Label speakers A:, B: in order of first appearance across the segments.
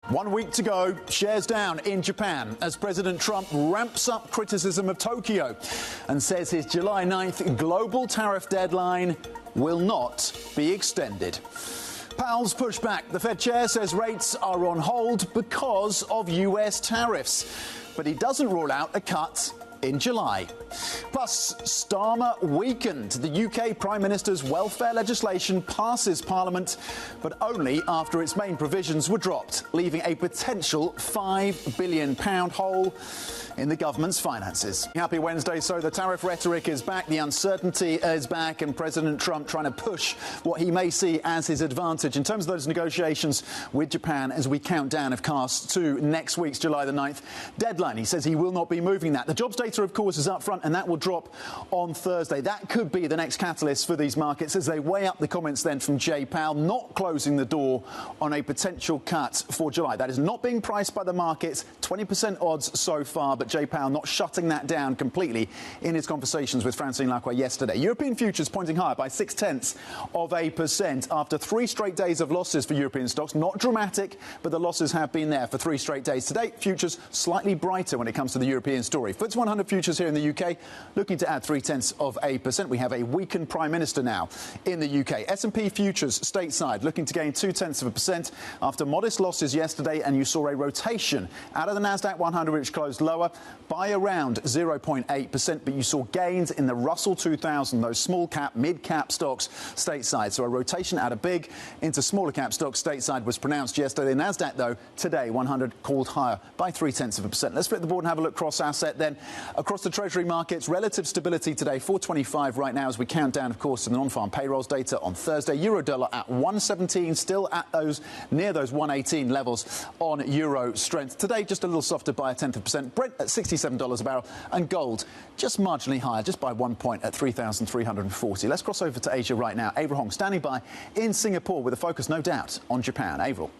A: 1 week to go, shares down in Japan as President Trump ramps up criticism of Tokyo and says his July 9th global tariff deadline will not be extended. Powell's pushed back. The Fed chair says rates are on hold because of US tariffs, but he doesn't rule out a cut in July. Plus, Starmer weakened. The UK Prime Minister's welfare legislation passes Parliament, but only after its main provisions were dropped, leaving a potential £5 billion hole in the government's finances. Happy Wednesday. So the tariff rhetoric is back, the uncertainty is back, and President Trump trying to push what he may see as his advantage in terms of those negotiations with Japan as we count down, of course, to next week's July the 9th deadline. He says he will not be moving that. The jobs data, of course, is up front, and that will drop on Thursday. That could be the next catalyst for these markets as they weigh up the comments then from Jay Powell, not closing the door on a potential cut for July. That is not being priced by the markets. 20% odds so far, but Jay Powell not shutting that down completely in his conversations with Francine Lacqua yesterday. European futures pointing higher by 0.6% after 3 straight days of losses for European stocks. Not dramatic, but the losses have been there for 3 straight days. Today, futures slightly brighter when it comes to the European story. FTSE 100 futures here in the UK looking to add 0.3%. We have a weakened Prime Minister now in the UK. S&P futures stateside looking to gain 0.2% after modest losses yesterday, and you saw a rotation out of the Nasdaq 100, which closed lower by around 0.8%, but you saw gains in the Russell 2000, those small cap, mid cap stocks stateside. So a rotation out of big into smaller cap stocks stateside was pronounced yesterday. The Nasdaq, though, today 100 called higher by 0.3%. Let's flip the board and have a look cross asset then. Across the Treasury markets, relative stability today, 425 right now as we count down, of course, to the non-farm payrolls data on Thursday. Euro dollar at 117, still at those near those 118 levels on euro strength. Today, just a little softer by 0.1%. Brent at $67 a barrel, and gold just marginally higher, just by 1 point at 3,340. Let's cross over to Asia right now. Avril Hong standing by in Singapore with a focus, no doubt, on Japan. Avril.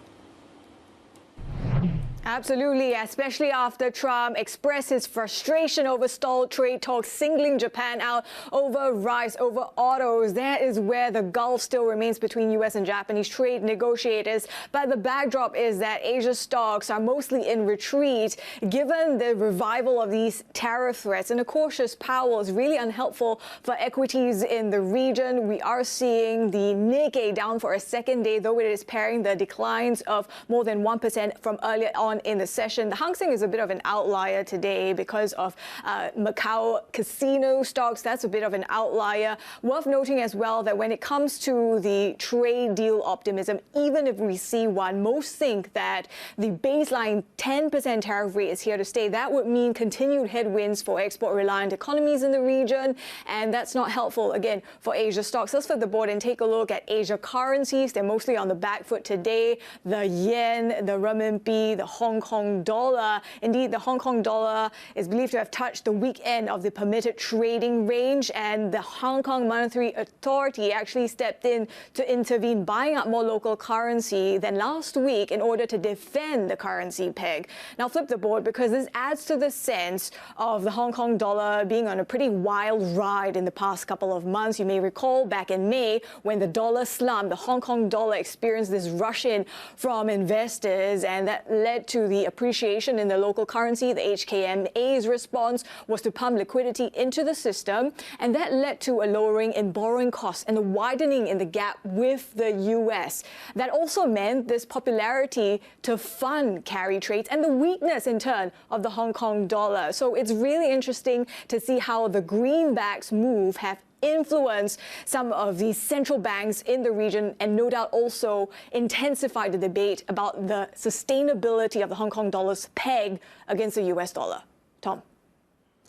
B: Absolutely, especially after Trump expressed his frustration over stalled trade talks, singling Japan out over rice, over autos. That is where the gulf still remains between U.S. and Japanese trade negotiators. But the backdrop is that Asia stocks are mostly in retreat, given the revival of these tariff threats. And a cautious Powell is really unhelpful for equities in the region. We are seeing the Nikkei down for a second day, though it is pairing the declines of more than 1% from earlier on in the session. The Hang Seng is a bit of an outlier today because of Macau casino stocks. That's a bit of an outlier. Worth noting as well that when it comes to the trade deal optimism, even if we see one, most think that the baseline 10% tariff rate is here to stay. That would mean continued headwinds for export-reliant economies in the region, and that's not helpful, again, for Asia stocks. Let's flip the board and take a look at Asia currencies. They're mostly on the back foot today. The yen, the renminbi, the Hong Kong dollar. Indeed, the Hong Kong dollar is believed to have touched the weak end of the permitted trading range, and the Hong Kong Monetary Authority actually stepped in to intervene, buying up more local currency than last week in order to defend the currency peg. Now flip the board, because this adds to the sense of the Hong Kong dollar being on a pretty wild ride in the past couple of months. You may recall back in May when the dollar slumped, the Hong Kong dollar experienced this rush in from investors, and that led to the appreciation in the local currency. The HKMA's response was to pump liquidity into the system, and that led to a lowering in borrowing costs and a widening in the gap with the US. That also meant this popularity to fund carry trades and the weakness in turn of the Hong Kong dollar. So it's really interesting to see how the greenbacks move have influence some of the central banks in the region, and no doubt also intensify the debate about the sustainability of the Hong Kong dollar's peg against the US dollar. Tom.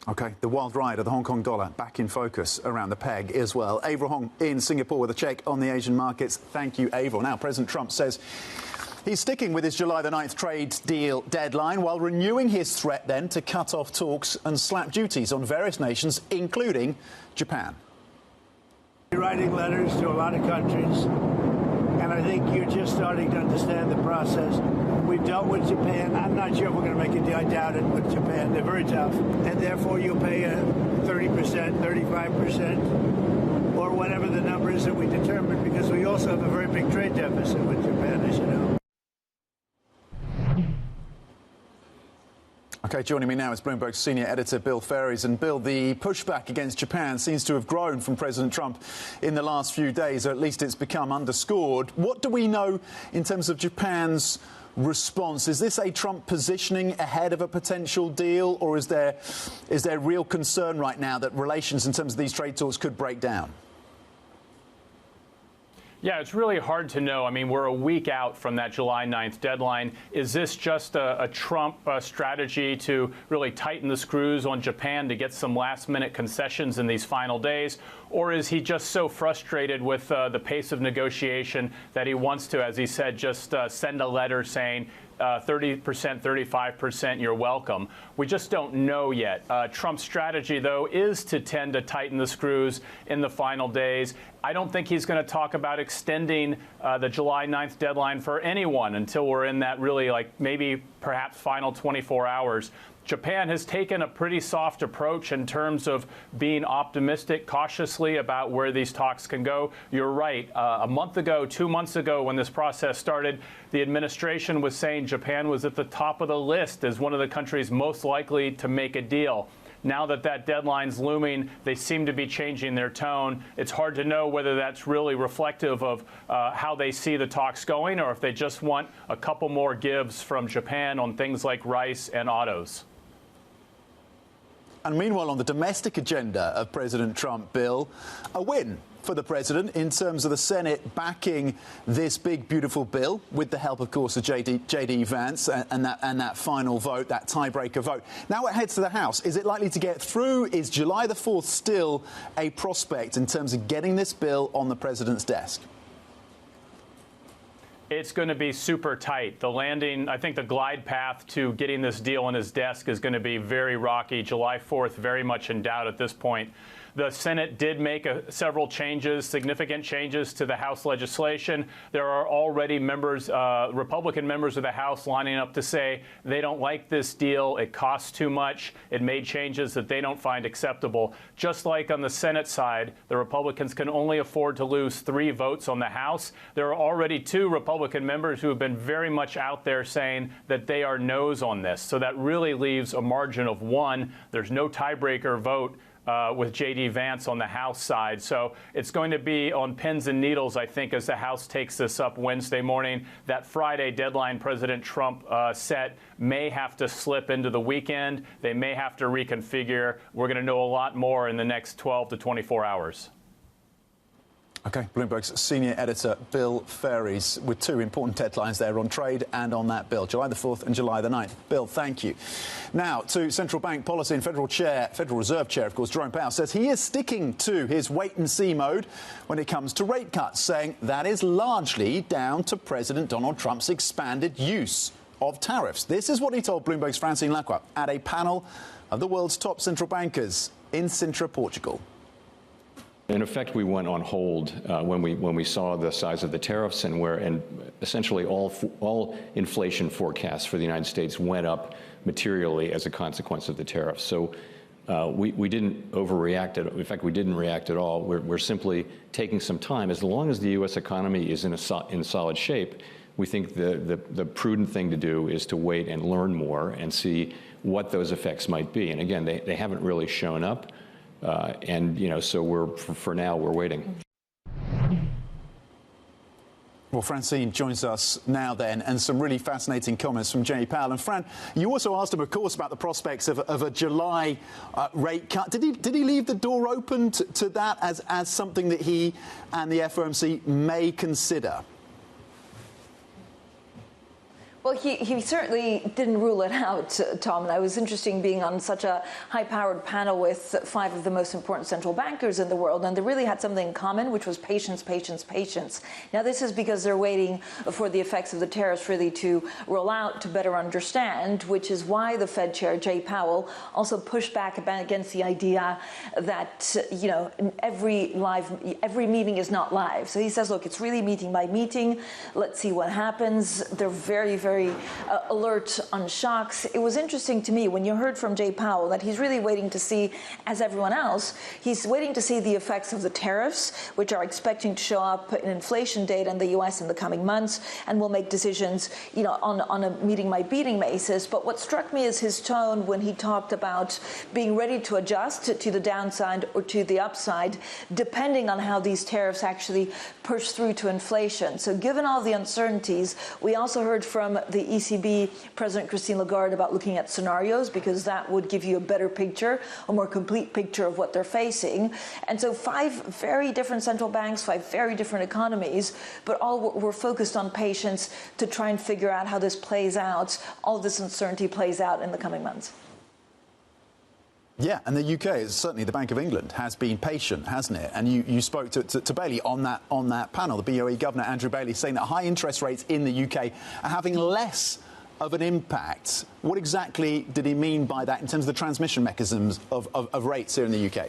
A: OK, the wild ride of the Hong Kong dollar back in focus around the peg as well. Avril Hong in Singapore with a check on the Asian markets. Thank you, Avril. Now, President Trump says he's sticking with his July the 9th trade deal deadline, while renewing his threat then to cut off talks and slap duties on various nations, including Japan.
C: You're writing letters to a lot of countries, and I think you're just starting to understand the process. We've dealt with Japan. I'm not sure if we're going to make a deal. I doubt it with Japan. They're very tough, and therefore you'll pay a 30%, 35%, or whatever the number is that we determine, because we also have a very big trade deficit with Japan, as you know.
A: OK, joining me now is Bloomberg's senior editor Bill Ferries. And Bill, the pushback against Japan seems to have grown from President Trump in the last few days, or at least it's become underscored. What do we know in terms of Japan's response? Is this a Trump positioning ahead of a potential deal, or is there real concern right now that relations in terms of these trade talks could break down?
D: Yeah, it's really hard to know. I mean, we're a week out from that July 9th deadline. Is this just a Trump strategy to really tighten the screws on Japan to get some last-minute concessions in these final days? Or is he just so frustrated with the pace of negotiation that he wants to, as he said, just send a letter saying 30%, 35%, you're welcome? We just don't know yet. Trump's strategy, though, is to tend to tighten the screws in the final days. I don't think he's going to talk about extending the July 9th deadline for anyone until we're in that really, like, maybe perhaps final 24 hours. Japan has taken a pretty soft approach in terms of being optimistic cautiously about where these talks can go. You're right. A month ago, 2 months ago, when this process started, the administration was saying Japan was at the top of the list as one of the countries most likely to make a deal. Now that that deadline's looming, they seem to be changing their tone. It's hard to know whether that's really reflective of how they see the talks going, or if they just want a couple more gives from Japan on things like rice and autos.
A: And meanwhile, on the domestic agenda of President Trump, Bill, a win for the president in terms of the Senate backing this big, beautiful bill, with the help, of course, of J.D. Vance and that final vote, that tiebreaker vote. Now it heads to the House. Is it likely to get through? Is July the 4th still a prospect in terms of getting this bill on the president's desk?
D: It's going to be super tight. The landing, I think the glide path to getting this deal on his desk is going to be very rocky. July 4th, very much in doubt at this point. The Senate did make several changes, significant changes to the House legislation. There are already members, Republican members of the House lining up to say they don't like this deal. It costs too much. It made changes that they don't find acceptable. Just like on the Senate side, the Republicans can only afford to lose 3 votes on the House. There are already 2 Republican members who have been very much out there saying that they are no's on this. So that really leaves a margin of 1. There's no tiebreaker vote with J.D. Vance on the House side. So it's going to be on pins and needles, I think, as the House takes this up Wednesday morning. That Friday deadline President Trump set may have to slip into the weekend. They may have to reconfigure. We're going to know a lot more in the next 12 to 24 hours.
A: OK, Bloomberg's senior editor Bill Ferries with 2 important deadlines there on trade and on that bill, July the 4th and July the 9th. Bill, thank you. Now to central bank policy, and Federal Reserve Chair, of course, Jerome Powell says he is sticking to his wait-and-see mode when it comes to rate cuts, saying that is largely down to President Donald Trump's expanded use of tariffs. This is what he told Bloomberg's Francine Lacqua at a panel of the world's top central bankers in Sintra, Portugal.
E: In effect, we went on hold when we saw the size of the tariffs, and essentially all inflation forecasts for the United States went up materially as a consequence of the tariffs. So we didn't overreact. In fact, we didn't react at all. We're simply taking some time. As long as the U.S. economy is in solid shape, we think the prudent thing to do is to wait and learn more and see what those effects might be. And again, they haven't really shown up. So for now, we're waiting.
A: Well, Francine joins us now then, and some really fascinating comments from Jay Powell. And Fran, you also asked him, of course, about the prospects of a July rate cut. Did he leave the door open to that as something that he and the FOMC may consider?
F: Well, he certainly didn't rule it out, Tom. And I was interested being on such a high-powered panel with 5 of the most important central bankers in the world, and they really had something in common, which was patience, patience, patience. Now, this is because they're waiting for the effects of the tariffs really to roll out to better understand, which is why the Fed chair, Jay Powell, also pushed back against the idea that, every meeting is not live. So he says, look, it's really meeting by meeting. Let's see what happens. They're very, very very alert on shocks. It was interesting to me when you heard from Jay Powell that he's really waiting to see, as everyone else, he's waiting to see the effects of the tariffs, which are expecting to show up in inflation data in the U.S. in the coming months, and will make decisions, on a meeting-by-meeting basis. But what struck me is his tone when he talked about being ready to adjust to the downside or to the upside, depending on how these tariffs actually push through to inflation. So given all the uncertainties, we also heard from the ECB President Christine Lagarde about looking at scenarios, because that would give you a better picture, a more complete picture of what they're facing. And so 5 very different central banks, 5 very different economies, but all were focused on patience to try and figure out how this plays out, all this uncertainty plays out in the coming months.
A: Yeah, and the UK, certainly the Bank of England, has been patient, hasn't it? And you spoke to Bailey on that panel, the BOE Governor Andrew Bailey, saying that high interest rates in the UK are having less of an impact. What exactly did he mean by that in terms of the transmission mechanisms of rates here in the UK?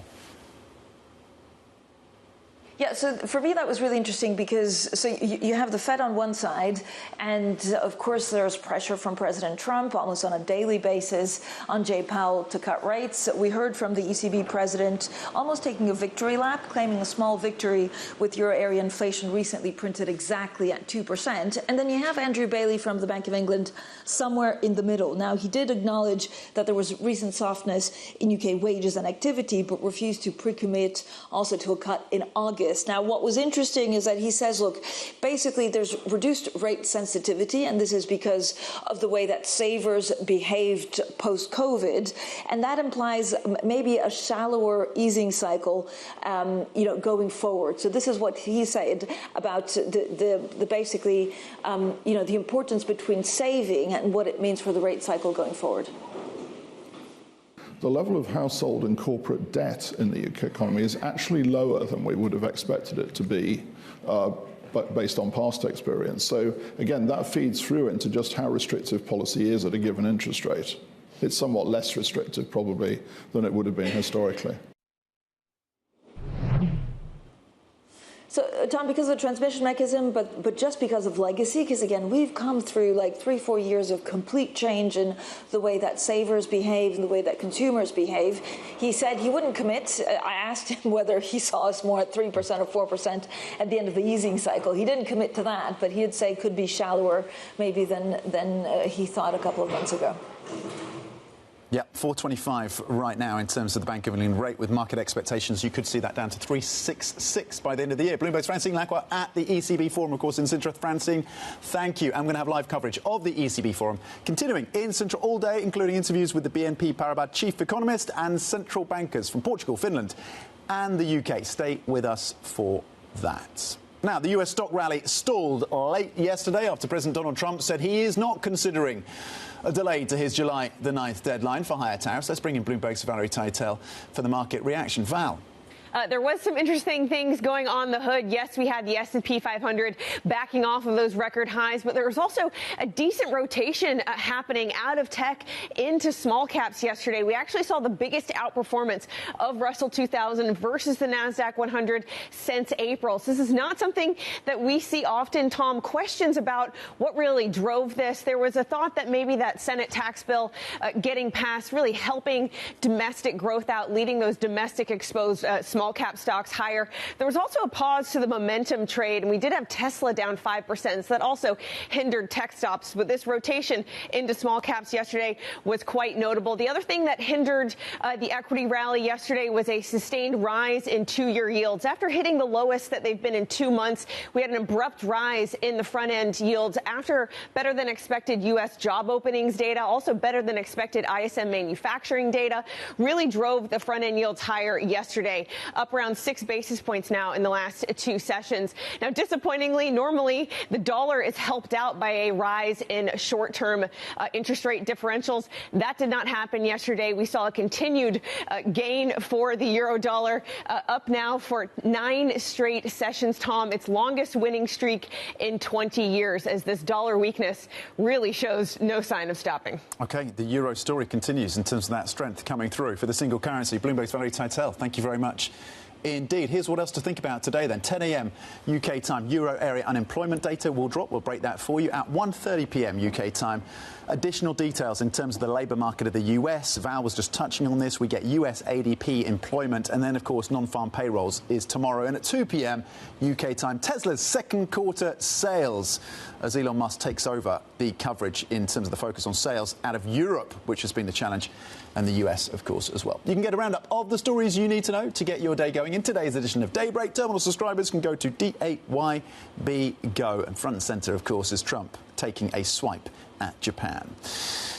F: Yeah, so for me that was really interesting because you have the Fed on one side, and of course there's pressure from President Trump almost on a daily basis on Jay Powell to cut rates. We heard from the ECB president almost taking a victory lap, claiming a small victory with euro area inflation recently printed exactly at 2%. And then you have Andrew Bailey from the Bank of England somewhere in the middle. Now, he did acknowledge that there was recent softness in UK wages and activity, but refused to pre-commit also to a cut in August. Now, what was interesting is that he says, look, basically there's reduced rate sensitivity, and this is because of the way that savers behaved post-COVID, and that implies maybe a shallower easing cycle, going forward. So this is what he said about the basically, the importance between saving and what it means for the rate cycle going forward.
G: The level of household and corporate debt in the UK economy is actually lower than we would have expected it to be, but based on past experience. So again, that feeds through into just how restrictive policy is at a given interest rate. It's somewhat less restrictive probably than it would have been historically.
F: So, Tom, because of the transmission mechanism, but just because of legacy, because, again, we've come through like 3-4 years of complete change in the way that savers behave and the way that consumers behave. He said he wouldn't commit. I asked him whether he saw us more at 3% or 4% at the end of the easing cycle. He didn't commit to that, but he'd say could be shallower maybe than he thought a couple of months ago.
A: Yeah, 4.25 right now in terms of the Bank of England rate. With market expectations, you could see that down to 3.66 by the end of the year. Bloomberg's Francine Lacqua at the ECB Forum, of course, in Sintra. Francine, thank you. I'm going to have live coverage of the ECB Forum continuing in Sintra all day, including interviews with the BNP Paribas chief economist and central bankers from Portugal, Finland and the UK. Stay with us for that. Now, the US stock rally stalled late yesterday after President Donald Trump said he is not considering a delay to his July the 9th deadline for higher tariffs. Let's bring in Bloomberg's Valerie Teitel for the market reaction. Val.
H: There was some interesting things going on the hood. Yes, we had the S&P 500 backing off of those record highs, but there was also a decent rotation happening out of tech into small caps yesterday. We actually saw the biggest outperformance of Russell 2000 versus the NASDAQ 100 since April. So this is not something that we see often. Tom, questions about what really drove this. There was a thought that maybe that Senate tax bill getting passed really helping domestic growth out, leading those domestic exposed small cap stocks higher. There was also a pause to the momentum trade, and we did have Tesla down 5%. So that also hindered tech stocks. But this rotation into small caps yesterday was quite notable. The other thing that hindered the equity rally yesterday was a sustained rise in 2-year yields. After hitting the lowest that they've been in 2 months, we had an abrupt rise in the front end yields after better than expected U.S. job openings data, also better than expected ISM manufacturing data, really drove the front end yields higher yesterday, up around 6 basis points now in the last 2 sessions. Now, disappointingly, normally the dollar is helped out by a rise in short-term interest rate differentials. That did not happen yesterday. We saw a continued gain for the euro dollar, up now for 9 straight sessions, Tom, its longest winning streak in 20 years, as this dollar weakness really shows no sign of stopping.
A: OK, the euro story continues in terms of that strength coming through for the single currency. Bloomberg's Valerie Teitel, thank you very much indeed. Here's what else to think about today then. 10 a.m. UK time, Euro area unemployment data will drop. We'll break that for you at 1:30 p.m. UK time. Additional details in terms of the labour market of the US. Val was just touching on this. We get US ADP employment, and then, of course, non-farm payrolls is tomorrow. And at 2 p.m. UK time, Tesla's second quarter sales, as Elon Musk takes over the coverage in terms of the focus on sales out of Europe, which has been the challenge, and the US, of course, as well. You can get a roundup of the stories you need to know to get your day going. In today's edition of Daybreak, Terminal subscribers can go to DAYB Go. And front and centre, of course, is Trump taking a swipe at Japan.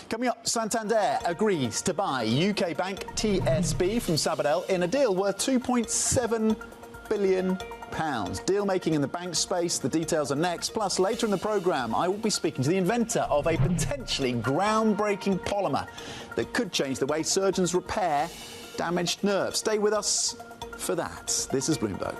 A: Coming up, Santander agrees to buy UK bank TSB from Sabadell in a deal worth £2.7 billion. Deal making in the bank space. The details are next. Plus, later in the programme, I will be speaking to the inventor of a potentially groundbreaking polymer that could change the way surgeons repair damaged nerves. Stay with us for that. This is Bloomberg.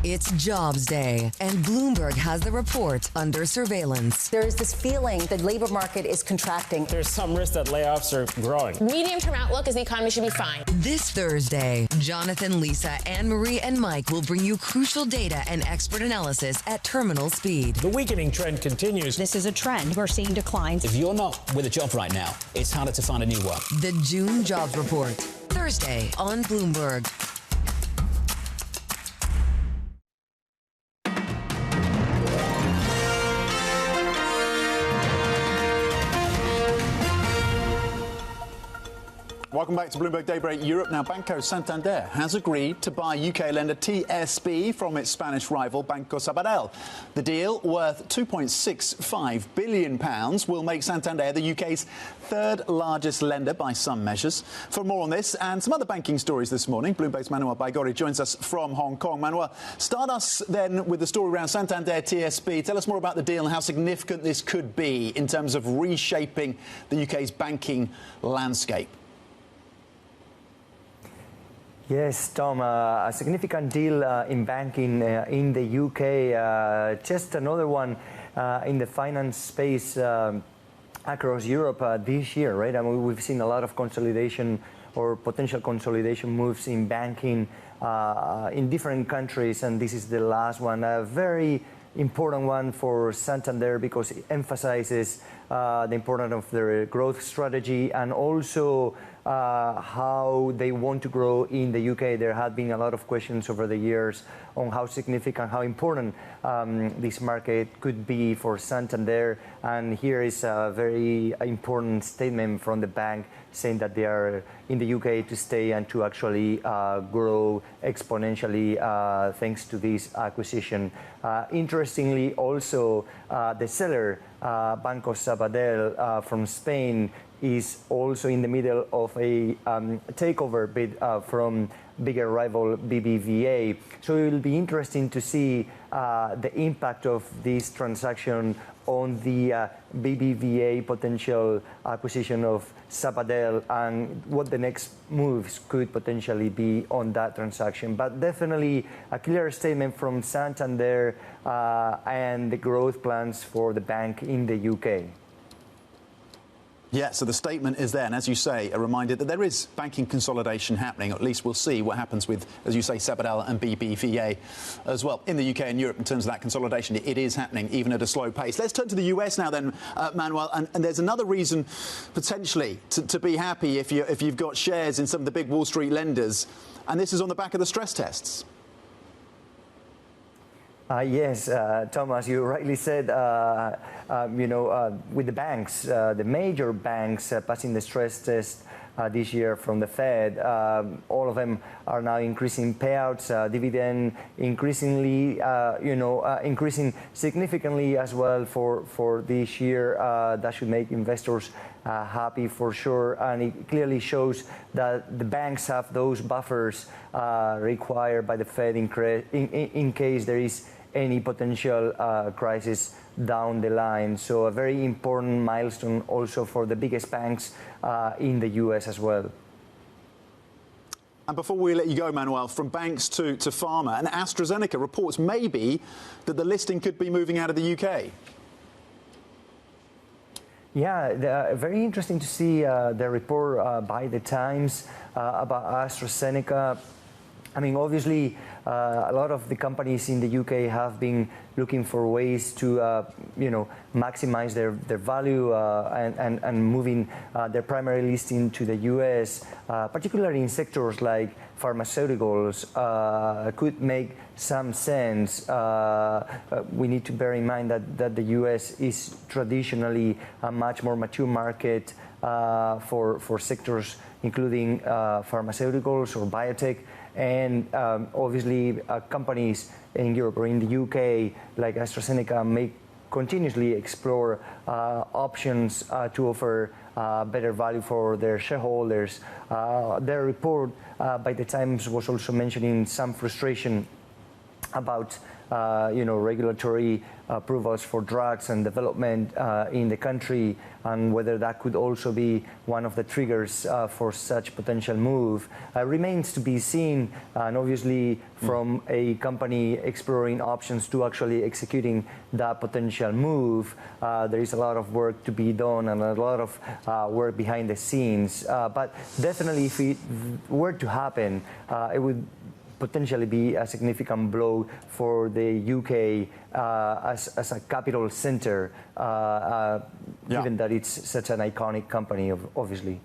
I: It's Jobs Day, and Bloomberg has the report under surveillance.
J: There is this feeling the labor market is contracting.
K: There's some risk that layoffs are growing.
L: Medium-term outlook is the economy should be fine.
I: This Thursday, Jonathan, Lisa, Anne-Marie, and Mike will bring you crucial data and expert analysis at terminal speed.
K: The weakening trend continues.
J: This is a trend. We're seeing declines.
M: If you're not with a job right now, it's harder to find a new one.
I: The June Jobs Report, Thursday on Bloomberg.
A: Welcome back to Bloomberg Daybreak Europe. Now, Banco Santander has agreed to buy UK lender TSB from its Spanish rival Banco Sabadell. The deal, worth £2.65 billion, will make Santander the UK's third largest lender by some measures. For more on this and some other banking stories this morning, Bloomberg's Manuel Baigorri joins us from Hong Kong. Manuel, start us then with the story around Santander TSB. Tell us more about the deal and how significant this could be in terms of reshaping the UK's banking landscape.
N: Yes, Tom, a significant deal in banking in the UK. Just another one in the finance space across Europe this year, right? I mean, we've seen a lot of consolidation or potential consolidation moves in banking in different countries, and this is the last one. A very important one for Santander because it emphasizes the importance of their growth strategy and also how they want to grow in the UK. There have been a lot of questions over the years on how significant, how important this market could be for Santander. And here is a very important statement from the bank saying that they are in the UK to stay and to actually grow exponentially thanks to this acquisition. Interestingly, also, the seller, Banco Sabadell from Spain, is also in the middle of a takeover bid from bigger rival BBVA. So it will be interesting to see the impact of this transaction on the BBVA potential acquisition of Sabadell and what the next moves could potentially be on that transaction. But definitely a clear statement from Santander and the growth plans for the bank in the UK.
A: Yeah, so the statement is there, and as you say, a reminder that there is banking consolidation happening. At least we'll see what happens with, as you say, Sabadell and BBVA as well. In the UK and Europe, in terms of that consolidation, it is happening, even at a slow pace. Let's turn to the US now then, Manuel, and there's another reason, potentially, to be happy if you've got shares in some of the big Wall Street lenders, and this is on the back of the stress tests.
N: Yes, Thomas, you rightly said, with the banks, the major banks passing the stress test this year from the Fed, all of them are now increasing payouts, dividend increasingly, increasing significantly as well for this year. That should make investors happy for sure, and it clearly shows that the banks have those buffers required by the Fed in case there is any potential crisis down the line. So a very important milestone also for the biggest banks in the US as well.
A: And before we let you go, Manuel, from banks to pharma, and AstraZeneca reports maybe that the listing could be moving out of the UK.
N: Yeah, very interesting to see the report by the Times about AstraZeneca. I mean, obviously, a lot of the companies in the UK have been looking for ways to, maximize their value and moving their primary listing to the US, particularly in sectors like pharmaceuticals, could make some sense. We need to bear in mind that the US is traditionally a much more mature market for sectors including pharmaceuticals or biotech. And obviously, companies in Europe or in the UK, like AstraZeneca, may continuously explore options to offer better value for their shareholders. Their report by the Times was also mentioning some frustration about regulatory approvals for drugs and development in the country, and whether that could also be one of the triggers for such potential move remains to be seen. And obviously, from a company exploring options to actually executing that potential move, there is a lot of work to be done and a lot of work behind the scenes. But definitely, if it were to happen, it would potentially be a significant blow for the UK as a capital center, given that it's such an iconic company, obviously.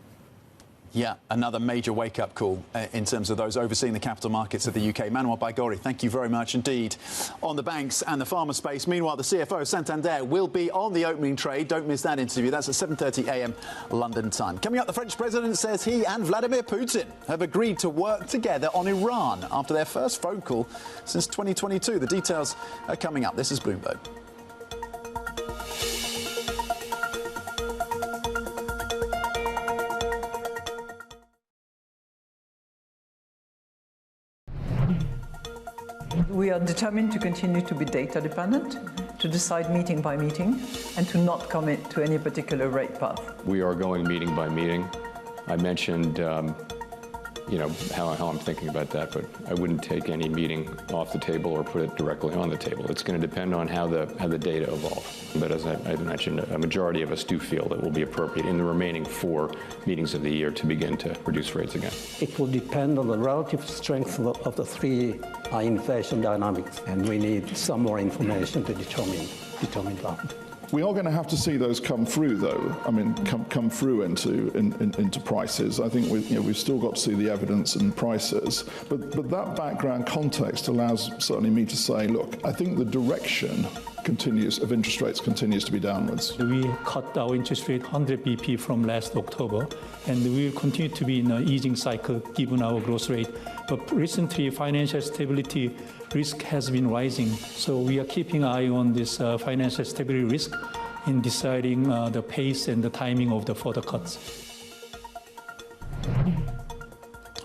A: Yeah, another major wake-up call in terms of those overseeing the capital markets of the UK. Manuel Baigorri, thank you very much indeed. On the banks and the pharma space, meanwhile, the CFO of Santander will be on the opening trade. Don't miss that interview. That's at 7:30 a.m. London time. Coming up, the French president says he and Vladimir Putin have agreed to work together on Iran after their first phone call since 2022. The details are coming up. This is Bloomberg.
O: We are determined to continue to be data dependent, to decide meeting by meeting, and to not commit to any particular rate path.
E: We are going meeting by meeting. I mentioned, how I'm thinking about that, but I wouldn't take any meeting off the table or put it directly on the table. It's going to depend on how the data evolve. But as I mentioned, a majority of us do feel that it will be appropriate in the remaining 4 meetings of the year to begin to reduce rates again.
P: It will depend on the relative strength of the 3 inflation dynamics, and we need some more information to determine that.
G: We are going to have to see those come through, though. I mean, come through into prices. I think we've still got to see the evidence and prices. But that background context allows certainly me to say, look, I think the direction of interest rates continues to be downwards.
Q: We cut our interest rate 100 BP from last October, and we will continue to be in an easing cycle given our growth rate. But recently, financial stability risk has been rising, so we are keeping an eye on this financial stability risk in deciding the pace and the timing of the further cuts.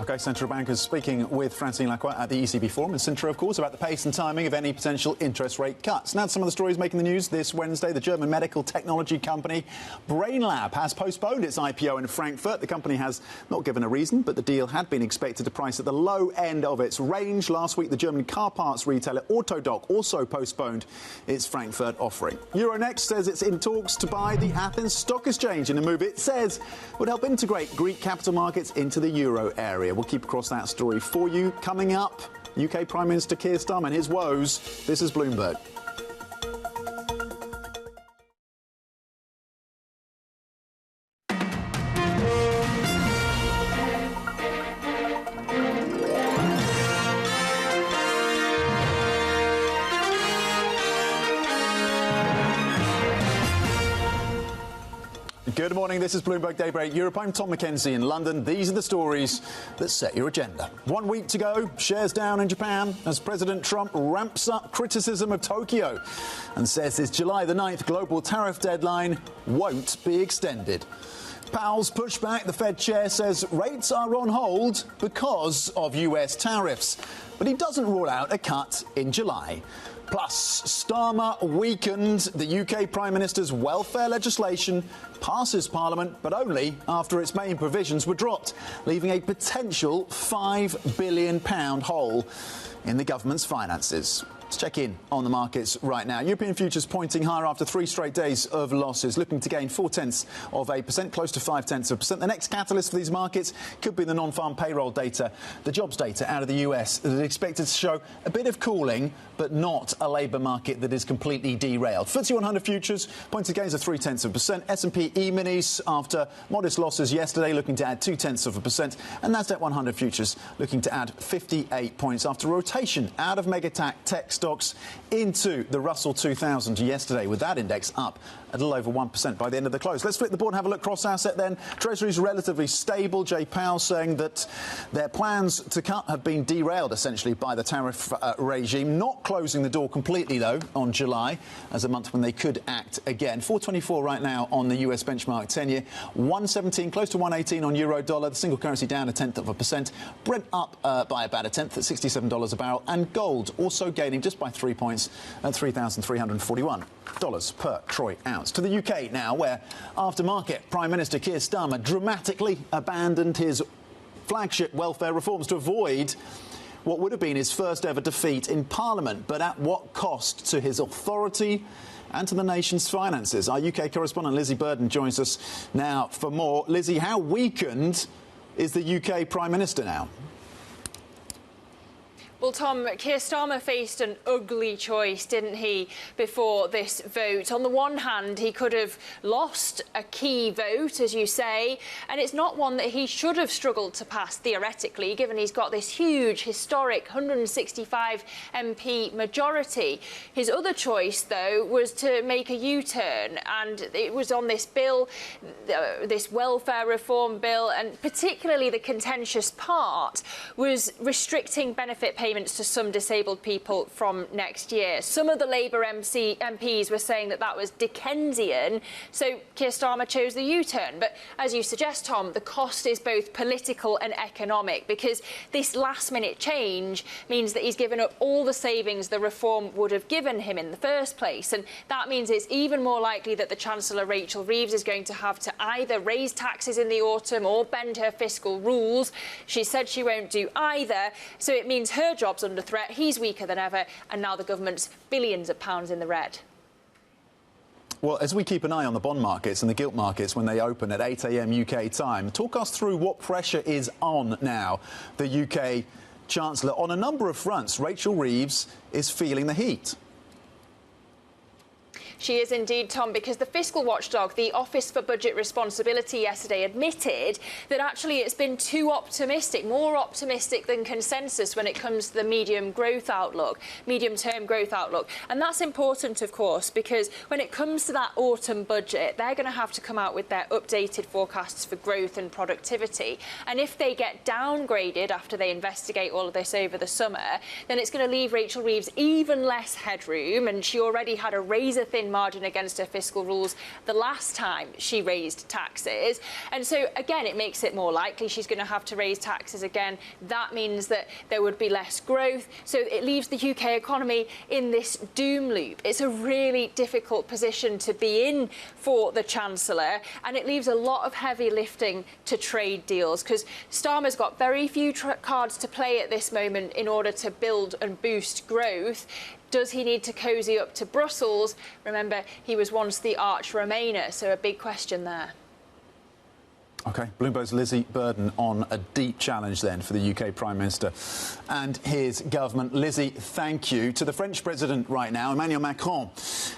A: OK, central bankers speaking with Francine Lacroix at the ECB Forum in Sintra, of course, about the pace and timing of any potential interest rate cuts. Now, some of the stories making the news this Wednesday. The German medical technology company Brainlab has postponed its IPO in Frankfurt. The company has not given a reason, but the deal had been expected to price at the low end of its range. Last week, the German car parts retailer Autodoc also postponed its Frankfurt offering. Euronext says it's in talks to buy the Athens Stock Exchange in a move it says would help integrate Greek capital markets into the euro area. We'll keep across that story for you. Coming up, UK Prime Minister Keir Starmer and his woes. This is Bloomberg. Good morning, this is Bloomberg Daybreak Europe. I'm Tom McKenzie in London. These are the stories that set your agenda. 1 week to go, shares down in Japan as President Trump ramps up criticism of Tokyo and says his July the 9th global tariff deadline won't be extended. Powell's pushback. The Fed chair says rates are on hold because of US tariffs, but he doesn't rule out a cut in July. Plus, Starmer weakened. The UK Prime Minister's welfare legislation passes Parliament, but only after its main provisions were dropped, leaving a potential £5 billion hole in the government's finances. Let's check in on the markets right now. European futures pointing higher after 3 straight days of losses, looking to gain 0.4%, close to 0.5%. The next catalyst for these markets could be the non-farm payroll data, the jobs data out of the US that is expected to show a bit of cooling, but not a labour market that is completely derailed. FTSE 100 futures pointing gains of 0.3%. S&P E-minis after modest losses yesterday looking to add 0.2%. And Nasdaq 100 futures looking to add 58 points after rotation out of mega tech stocks into the Russell 2000 yesterday, with that index up a little over 1% by the end of the close. Let's flip the board and have a look cross-asset then. Treasury's relatively stable. Jay Powell saying that their plans to cut have been derailed essentially by the tariff regime, not closing the door completely though on July as a month when they could act again. 4.24 right now on the US benchmark 10-year, 1.17, close to 1.18 on euro dollar, the single currency down 0.1%, Brent up by about 1/10 at $67 a barrel, and gold also gaining just by 3 points at $3,341 per troy ounce. To the UK now, where aftermarket Prime Minister Keir Starmer dramatically abandoned his flagship welfare reforms to avoid what would have been his first ever defeat in Parliament, but at what cost to his authority and to the nation's finances. Our UK correspondent Lizzie Burden joins us now for more. Lizzie, how weakened is the UK Prime Minister now?
R: Well, Tom, Keir Starmer faced an ugly choice, didn't he, before this vote? On the one hand, he could have lost a key vote, as you say, and it's not one that he should have struggled to pass, theoretically, given he's got this huge, historic 165 MP majority. His other choice, though, was to make a U-turn, and it was on this bill, this welfare reform bill, and particularly the contentious part was restricting benefit payments to some disabled people from next year. Some of the Labour MPs were saying that that was Dickensian, so Keir Starmer chose the U-turn. But as you suggest, Tom, the cost is both political and economic, because this last-minute change means that he's given up all the savings the reform would have given him in the first place. And that means it's even more likely that the Chancellor, Rachel Reeves, is going to have to either raise taxes in the autumn or bend her fiscal rules. She said she won't do either, so it means her job's under threat, he's weaker than ever, and now the government's billions of pounds in the red.
A: Well, as we keep an eye on the bond markets and the gilt markets when they open at 8 a.m. UK time, talk us through what pressure is on now the UK Chancellor. On a number of fronts, Rachel Reeves is feeling the heat.
R: She is indeed, Tom, because the fiscal watchdog, the Office for Budget Responsibility, yesterday admitted that actually it's been too optimistic, more optimistic than consensus when it comes to the medium-term growth outlook. And that's important, of course, because when it comes to that autumn budget, they're going to have to come out with their updated forecasts for growth and productivity. And if they get downgraded after they investigate all of this over the summer, then it's going to leave Rachel Reeves even less headroom, and she already had a razor-thin margin against her fiscal rules the last time she raised taxes. And so, again, it makes it more likely she's going to have to raise taxes again. That means that there would be less growth. So it leaves the UK economy in this doom loop. It's a really difficult position to be in for the Chancellor, and it leaves a lot of heavy lifting to trade deals, because Starmer's got very few cards to play at this moment in order to build and boost growth. Does he need to cosy up to Brussels? Remember, he was once the arch Remainer, so a big question there.
A: OK, Bloomberg's Lizzie Burden on a deep challenge then for the UK Prime Minister and his government. Lizzie, thank you. To the French President right now, Emmanuel Macron,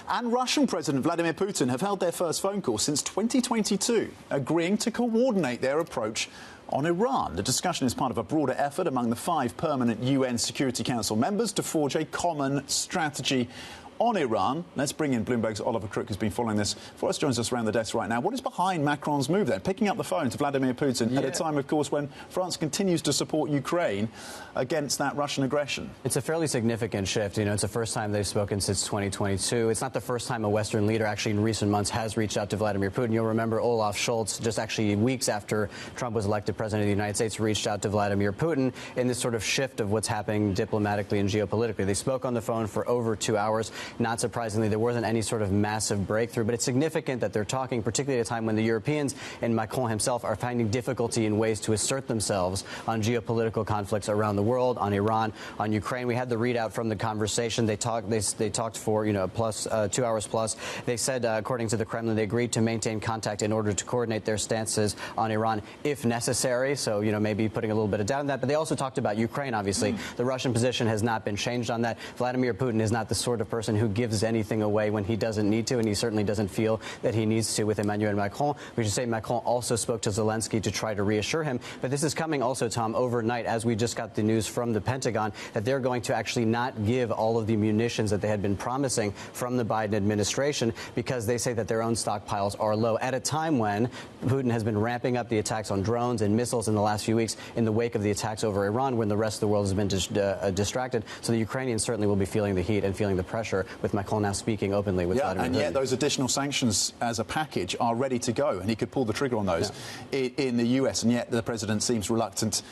A: and Russian President Vladimir Putin have held their first phone call since 2022, agreeing to coordinate their approach on Iran. The discussion is part of a broader effort among the 5 permanent UN Security Council members to forge a common strategy on Iran. Let's bring in Bloomberg's Oliver Crook, who's been following this for us, joins us around the desk right now. What is behind Macron's move then? Picking up the phone to Vladimir Putin at a time, of course, when France continues to support Ukraine against that Russian aggression.
S: It's a fairly significant shift. You know, it's the first time they've spoken since 2022. It's not the first time a Western leader actually in recent months has reached out to Vladimir Putin. You'll remember Olaf Scholz, just actually weeks after Trump was elected president of the United States, reached out to Vladimir Putin in this sort of shift of what's happening diplomatically and geopolitically. They spoke on the phone for over 2 hours. Not surprisingly, there wasn't any sort of massive breakthrough, but it's significant that they're talking, particularly at a time when the Europeans and Macron himself are finding difficulty in ways to assert themselves on geopolitical conflicts around the world, on Iran, on Ukraine. We had the readout from the conversation. They talked for, you know, 2 hours plus. They said, according to the Kremlin, they agreed to maintain contact in order to coordinate their stances on Iran if necessary. So, you know, maybe putting a little bit of doubt in that. But they also talked about Ukraine, obviously. The Russian position has not been changed on that. Vladimir Putin is not the sort of person who gives anything away when he doesn't need to, and he certainly doesn't feel that he needs to with Emmanuel Macron. We should say Macron also spoke to Zelensky to try to reassure him. But this is coming also, Tom, overnight, as we just got the news from the Pentagon, that they're going to actually not give all of the munitions that they had been promising from the Biden administration because they say that their own stockpiles are low at a time when Putin has been ramping up the attacks on drones and missiles in the last few weeks in the wake of the attacks over Iran, when the rest of the world has been distracted. So the Ukrainians certainly will be feeling the heat and feeling the pressure with Macron now speaking openly with Vladimir Putin.
A: And yet those additional sanctions as a package are ready to go, and he could pull the trigger on those in the US, and yet the president seems reluctant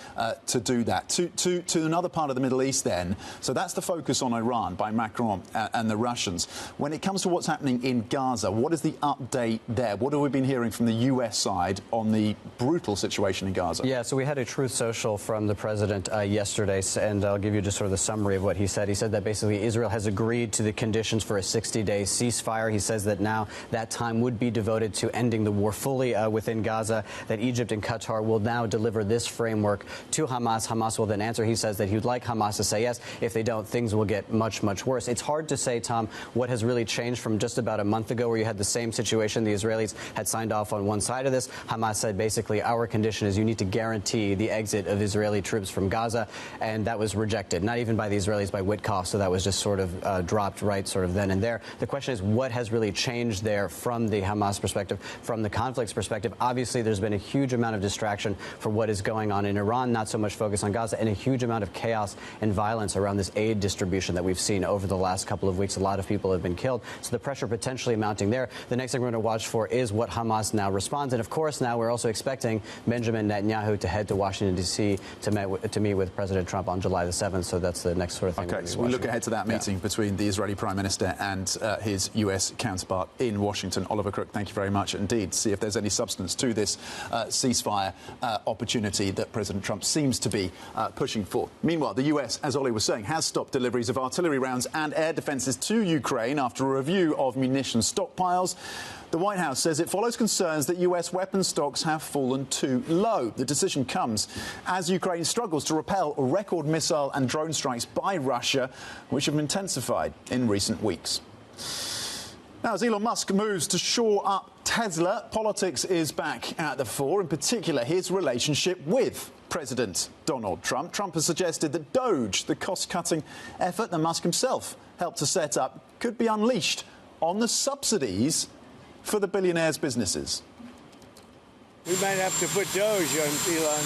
A: to do that. To another part of the Middle East then, so that's the focus on Iran by Macron and the Russians. When it comes to what's happening in Gaza, what is the update there? What have we been hearing from the US side on the brutal situation in Gaza?
S: Yeah, so we had a Truth Social from the president yesterday, and I'll give you just sort of the summary of what he said. He said that basically Israel has agreed to the conditions for a 60-day ceasefire. He says that now that time would be devoted to ending the war fully within Gaza, that Egypt and Qatar will now deliver this framework to Hamas. Hamas will then answer. He says that he would like Hamas to say yes. If they don't, things will get much, much worse. It's hard to say, Tom, what has really changed from just about a month ago where you had the same situation. The Israelis had signed off on one side of this. Hamas said basically our condition is you need to guarantee the exit of Israeli troops from Gaza, and that was rejected, not even by the Israelis, by Witkoff, so that was just sort of dropped right sort of then and there. The question is what has really changed there from the Hamas perspective, from the conflict's perspective. Obviously, there's been a huge amount of distraction for what is going on in Iran, not so much focus on Gaza, and a huge amount of chaos and violence around this aid distribution that we've seen over the last couple of weeks. A lot of people have been killed, so the pressure potentially mounting there. The next thing we're going to watch for is what Hamas now responds, and of course now we're also expecting Benjamin Netanyahu to head to Washington, D.C. to meet with President Trump on July the 7th, so that's the next sort of thing.
A: Okay, so we look ahead to that meeting between the Israeli Prime Minister and his US counterpart in Washington. Oliver Crook, thank you very much indeed. See if there's any substance to this ceasefire opportunity that President Trump seems to be pushing for. Meanwhile, the US, as Ollie was saying, has stopped deliveries of artillery rounds and air defences to Ukraine after a review of munitions stockpiles. The White House says it follows concerns that US weapons stocks have fallen too low. The decision comes as Ukraine struggles to repel record missile and drone strikes by Russia, which have intensified in recent weeks. Now, as Elon Musk moves to shore up Tesla, politics is back at the fore, in particular his relationship with President Donald Trump. Trump has suggested that Doge, the cost-cutting effort that Musk himself helped to set up, could be unleashed on the subsidies for the billionaire's businesses.
C: We might have to put Doge on Elon.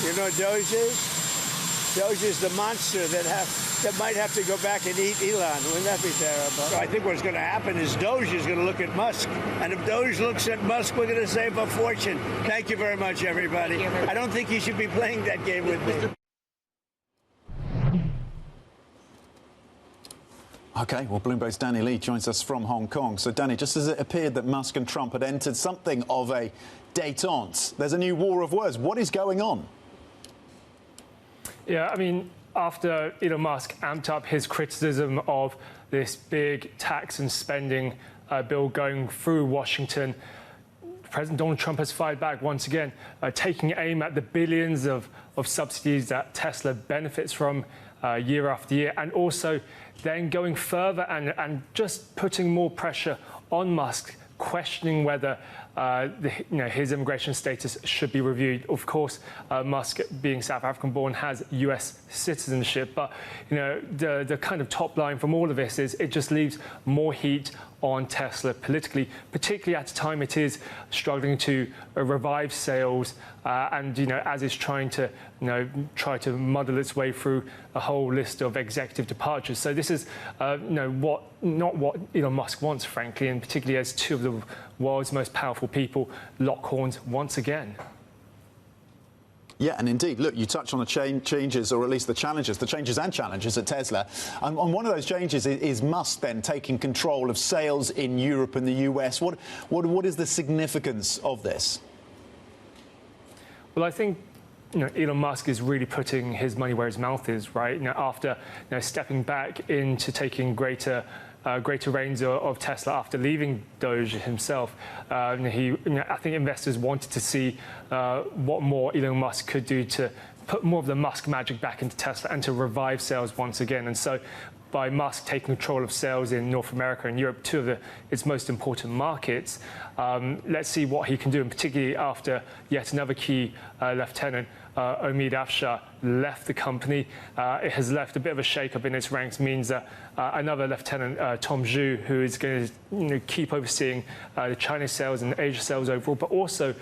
C: You know what Doge is? Doge is the monster that might have to go back and eat Elon. Wouldn't that be terrible? So I think what's going to happen is Doge is going to look at Musk. And if Doge looks at Musk, we're going to save a fortune. Thank you very much, everybody. I don't think you should be playing that game with me.
A: OK, well, Bloomberg's Danny Lee joins us from Hong Kong. So, Danny, just as it appeared that Musk and Trump had entered something of a détente, there's a new war of words. What is going on?
T: Yeah, I mean, after Elon Musk amped up his criticism of this big tax and spending bill going through Washington, President Donald Trump has fired back once again, taking aim at the billions of subsidies that Tesla benefits from year after year, and also then going further and just putting more pressure on Musk, questioning whether his immigration status should be reviewed. Of course, Musk, being South African-born, has U.S. citizenship, but the kind of top line from all of this is it just leaves more heat on Tesla politically, particularly at a time it is struggling to revive sales and as it's trying to muddle its way through a whole list of executive departures. So this is not what Elon Musk wants, frankly, and particularly as two of the world's most powerful people lock horns once again.
A: Yeah, and indeed, look, you touch on the changes, or at least the changes and challenges at Tesla. And one of those changes is Musk then taking control of sales in Europe and the US. What is the significance of this?
T: Well, I think Elon Musk is really putting his money where his mouth is, right? After stepping back into taking greater reins of Tesla after leaving Doge himself. I think investors wanted to see what more Elon Musk could do to put more of the Musk magic back into Tesla and to revive sales once again. And so by Musk taking control of sales in North America and Europe, two of its most important markets, let's see what he can do, and particularly after yet another key lieutenant, Omid Afshar, left the company. It has left a bit of a shake-up in its ranks, means that another lieutenant, Tom Zhu, who is going to keep overseeing the China sales and Asia sales overall, but also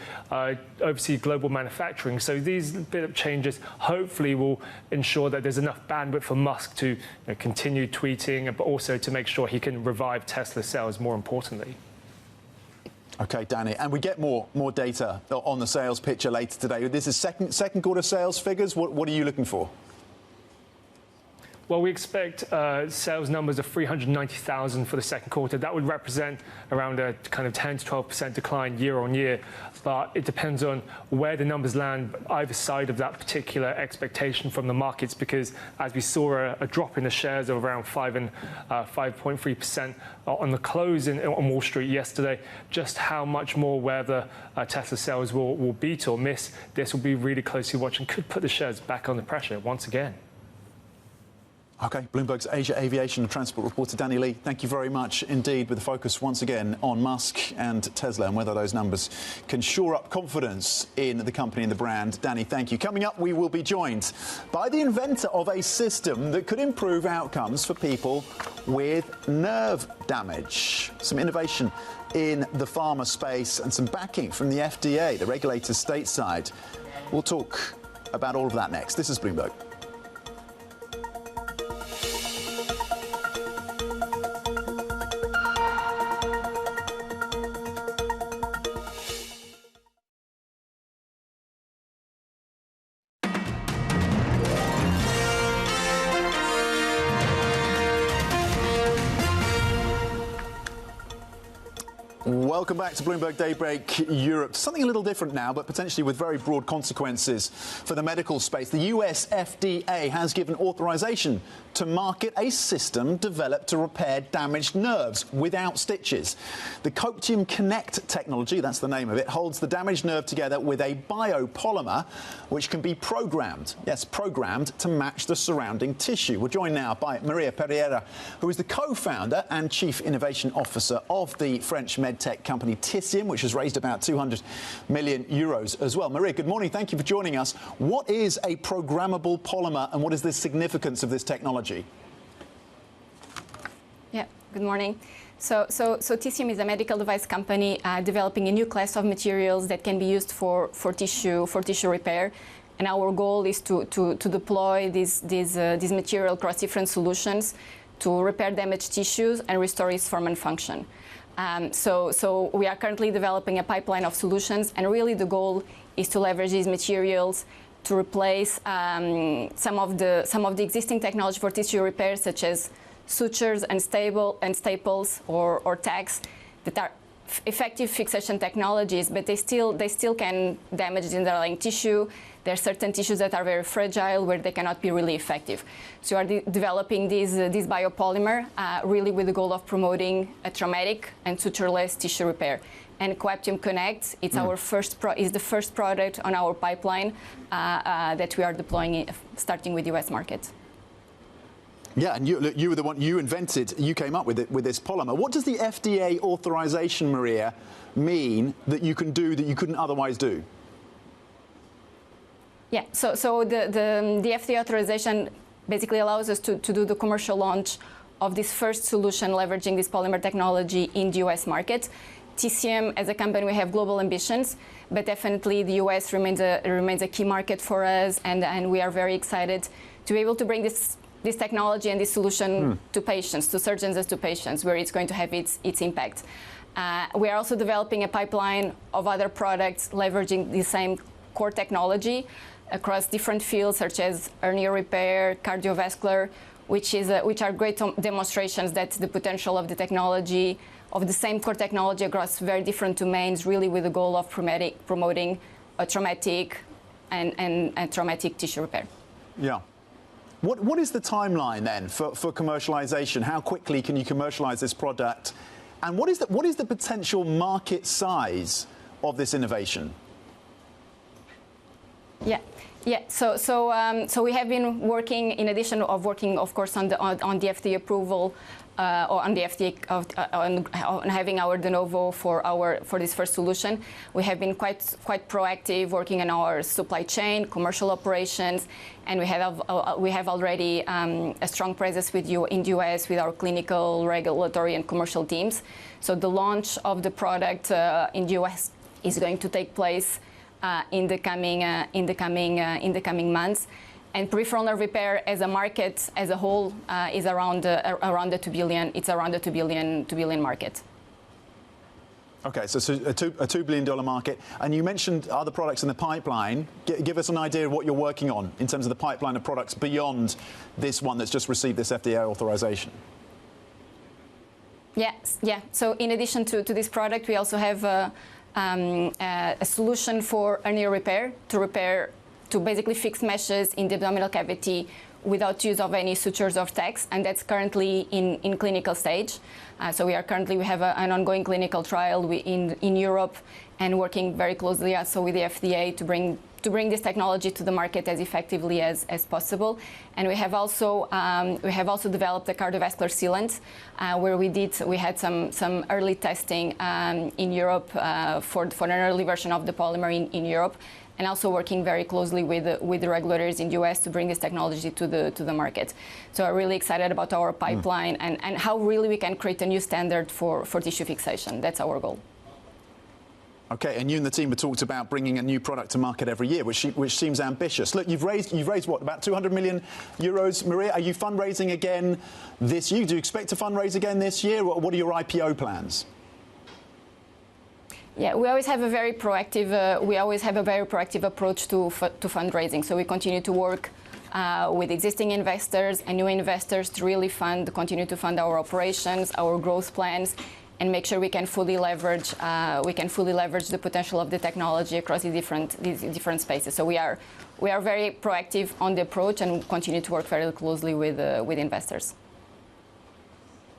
T: oversee global manufacturing. So these bit of changes hopefully will ensure that there's enough bandwidth for Musk to continue tweeting, but also to make sure he can revive Tesla sales, more importantly.
A: OK, Danny, and we get more data on the sales picture later today. This is second quarter sales figures. What are you looking for?
T: Well, we expect sales numbers of 390,000 for the second quarter. That would represent around a kind of 10 to 12% decline year on year. But it depends on where the numbers land either side of that particular expectation from the markets, because as we saw a drop in the shares of around 5.3% on the close on Wall Street yesterday, just how much more whether Tesla sales will beat or miss, this will be really closely watched and could put the shares back under pressure once again.
A: OK, Bloomberg's Asia Aviation and Transport reporter Danny Lee, thank you very much indeed, with the focus once again on Musk and Tesla and whether those numbers can shore up confidence in the company and the brand. Danny, thank you. Coming up, we will be joined by the inventor of a system that could improve outcomes for people with nerve damage. Some innovation in the pharma space and some backing from the FDA, the regulators stateside. We'll talk about all of that next. This is Bloomberg. Welcome back to Bloomberg Daybreak Europe. Something a little different now, but potentially with very broad consequences for the medical space. The US FDA has given authorization to market a system developed to repair damaged nerves without stitches. The Copium Connect technology, that's the name of it, holds the damaged nerve together with a biopolymer which can be programmed, yes, programmed to match the surrounding tissue. We're joined now by Maria Pereira, who is the co-founder and chief innovation officer of the French medtech company Tissium, which has raised about 200 million euros as well. Maria, good morning. Thank you for joining us. What is a programmable polymer and what is the significance of this technology?
U: Yeah, good morning. So Tissium is a medical device company developing a new class of materials that can be used for tissue repair. And our goal is to deploy this material across different solutions to repair damaged tissues and restore its form and function. So we are currently developing a pipeline of solutions, and really the goal is to leverage these materials to replace some of the existing technology for tissue repair, such as sutures and staples or tags that are effective fixation technologies, but they still can damage the underlying tissue. There are certain tissues that are very fragile where they cannot be really effective. So we are developing this biopolymer really with the goal of promoting a traumatic and sutureless tissue repair. And Copium Connect, it's is the first product on our pipeline that we are deploying, starting with US markets.
A: Yeah, and you were the one, you came up with this polymer. What does the FDA authorization, Maria, mean that you can do that you couldn't otherwise do?
U: Yeah, so the FDA authorization basically allows us to do the commercial launch of this first solution leveraging this polymer technology in the US market. TCM, as a company, we have global ambitions, but definitely the US remains a key market for us, and we are very excited to be able to bring this technology and this solution to patients, to surgeons as to patients, where it's going to have its impact. We are also developing a pipeline of other products leveraging the same core technology across different fields such as hernia repair, cardiovascular, which are great demonstrations that the potential of the technology, of the same core technology across very different domains, really with the goal of promoting a traumatic and traumatic tissue repair.
A: Yeah. What is the timeline then for commercialization? How quickly can you commercialize this product? And what is the potential market size of this innovation?
U: Yeah. So we have been working, in addition of working, of course, on the FDA approval, or on the FDA on having our de novo for this first solution. We have been quite proactive, working on our supply chain, commercial operations, and we have already a strong presence in the US with our clinical, regulatory, and commercial teams. So the launch of the product in the US is going to take place in the coming months. And peripheral nerve repair as a market as a whole is around the $2 billion. It's around the $2 billion market.
A: Okay, so a $2 billion market. And you mentioned other products in the pipeline. Give us an idea of what you're working on in terms of the pipeline of products beyond this one that's just received this FDA authorization.
U: Yes, yeah. So in addition to this product, we also have a solution for hernia repair, to basically fix meshes in the abdominal cavity without use of any sutures or tacks, and that's currently in clinical stage. So we have an ongoing clinical trial in Europe, and working very closely also with the FDA to bring this technology to the market as effectively as possible. And we have also developed a cardiovascular sealant, where we had some early testing in Europe for an early version of the polymer in Europe, and also working very closely with the regulators in the US to bring this technology to the market. So I'm really excited about our pipeline and how really we can create a new standard for tissue fixation. That's our goal.
A: Okay, and you and the team have talked about bringing a new product to market every year, which seems ambitious. Look, you've raised what, about 200 million euros, Maria? Are you fundraising again this year? Do you expect to fundraise again this year? What are your IPO plans?
U: Yeah, we always have a very proactive approach to fundraising. So we continue to work with existing investors and new investors to really continue to fund our operations, our growth plans, and make sure we can fully leverage the potential of the technology across these different spaces. So we are very proactive on the approach and continue to work very closely with investors.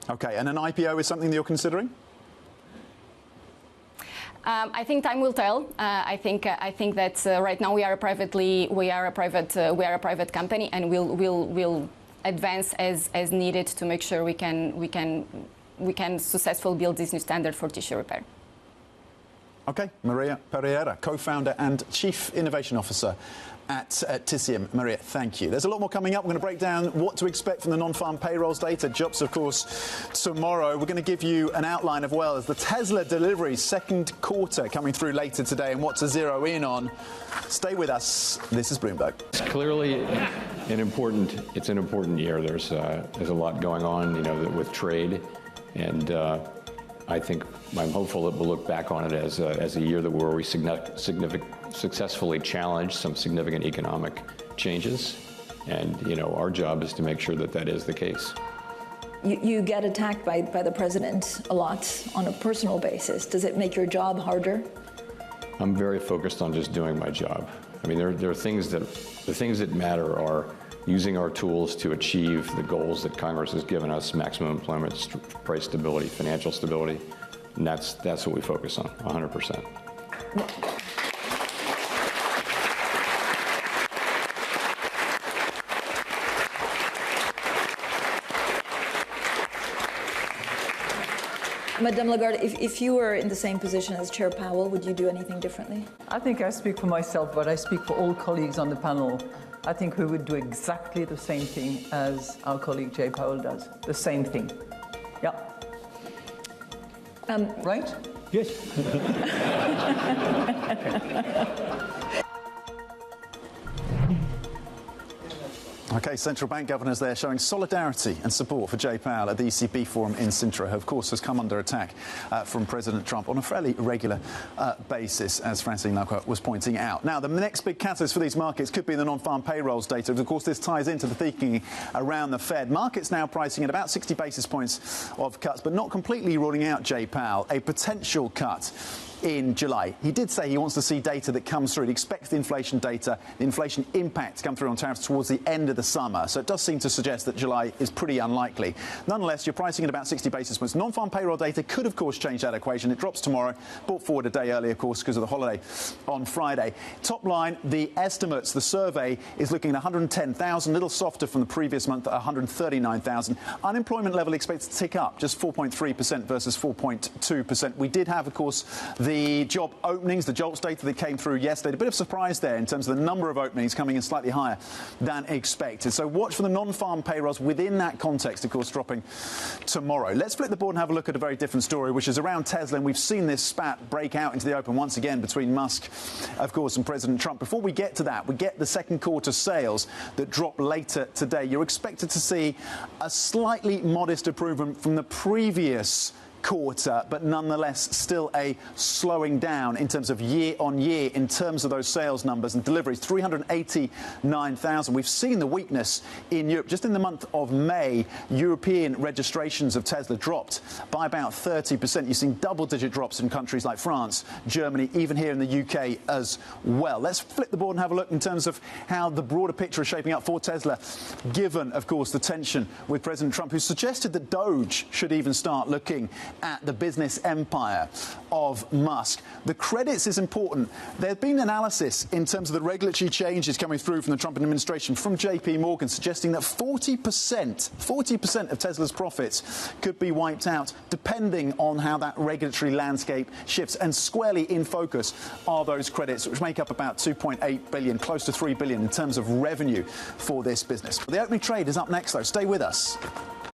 A: Okay, and an IPO is something that you're considering?
U: I think time will tell. I think that right now we are a private company, and we'll advance as needed to make sure we can successfully build this new standard for tissue repair.
A: Okay, Maria Pereira, co-founder and Chief Innovation Officer at TCM. Maria, thank you. There's a lot more coming up. We're going to break down what to expect from the non-farm payrolls data. Jobs, of course, tomorrow. We're going to give you an outline of, well, as the Tesla deliveries second quarter coming through later today and what to zero in on. Stay with us. This is Bloomberg.
E: It's clearly an important year. There's a lot going on, with trade, and I'm hopeful that we'll look back on it as a year where we successfully challenged some significant economic changes, and our job is to make sure that is the case.
F: You get attacked by the president a lot on a personal basis. Does it make your job harder?
E: I'm very focused on just doing my job. I mean, there are things the things that matter are using our tools to achieve the goals that Congress has given us: maximum employment, price stability, financial stability. And that's what we focus on, 100%.
F: Madame Lagarde, if you were in the same position as Chair Powell, would you do anything differently?
O: I think I speak for myself, but I speak for all colleagues on the panel. I think we would do exactly the same thing as our colleague Jay Powell does. The same thing. Yeah. Right?
K: Yes.
A: OK, central bank governors there showing solidarity and support for Jay Powell at the ECB forum in Sintra, who, of course, has come under attack from President Trump on a fairly regular basis, as Francine Lacroix was pointing out. Now, the next big catalyst for these markets could be the non-farm payrolls data. Of course, this ties into the thinking around the Fed. Markets now pricing at about 60 basis points of cuts, but not completely ruling out, Jay Powell, a potential cut in July. He did say he wants to see data that comes through. He expects the inflation data, the inflation impact to come through on tariffs towards the end of the summer. So it does seem to suggest that July is pretty unlikely. Nonetheless, you're pricing at about 60 basis points. Non-farm payroll data could, of course, change that equation. It drops tomorrow, brought forward a day early, of course, because of the holiday on Friday. Top line, the estimates, the survey is looking at 110,000, a little softer from the previous month at 139,000. Unemployment level expected to tick up, just 4.3% versus 4.2%. We did have, of course, the job openings, the jobs data that came through yesterday. A bit of surprise there in terms of the number of openings coming in slightly higher than expected. So watch for the non-farm payrolls within that context, of course, dropping tomorrow. Let's flip the board and have a look at a very different story, which is around Tesla. And we've seen this spat break out into the open once again between Musk, of course, and President Trump. Before we get to that, we get the second quarter sales that drop later today. You're expected to see a slightly modest improvement from the previous quarter, but nonetheless still a slowing down in terms of year on year in terms of those sales numbers and deliveries. 389,000. We've seen the weakness in Europe. Just in the month of May, European registrations of Tesla dropped by about 30%. You've seen double-digit drops in countries like France, Germany, even here in the UK as well. Let's flip the board and have a look in terms of how the broader picture is shaping up for Tesla, given, of course, the tension with President Trump, who suggested that Doge should even start looking at the business empire of Musk. The credits is important. There's been analysis in terms of the regulatory changes coming through from the Trump administration from JP Morgan suggesting that 40% of Tesla's profits could be wiped out depending on how that regulatory landscape shifts. And squarely in focus are those credits, which make up about 2.8 billion, close to 3 billion in terms of revenue for this business. The opening trade is up next, though. Stay with us.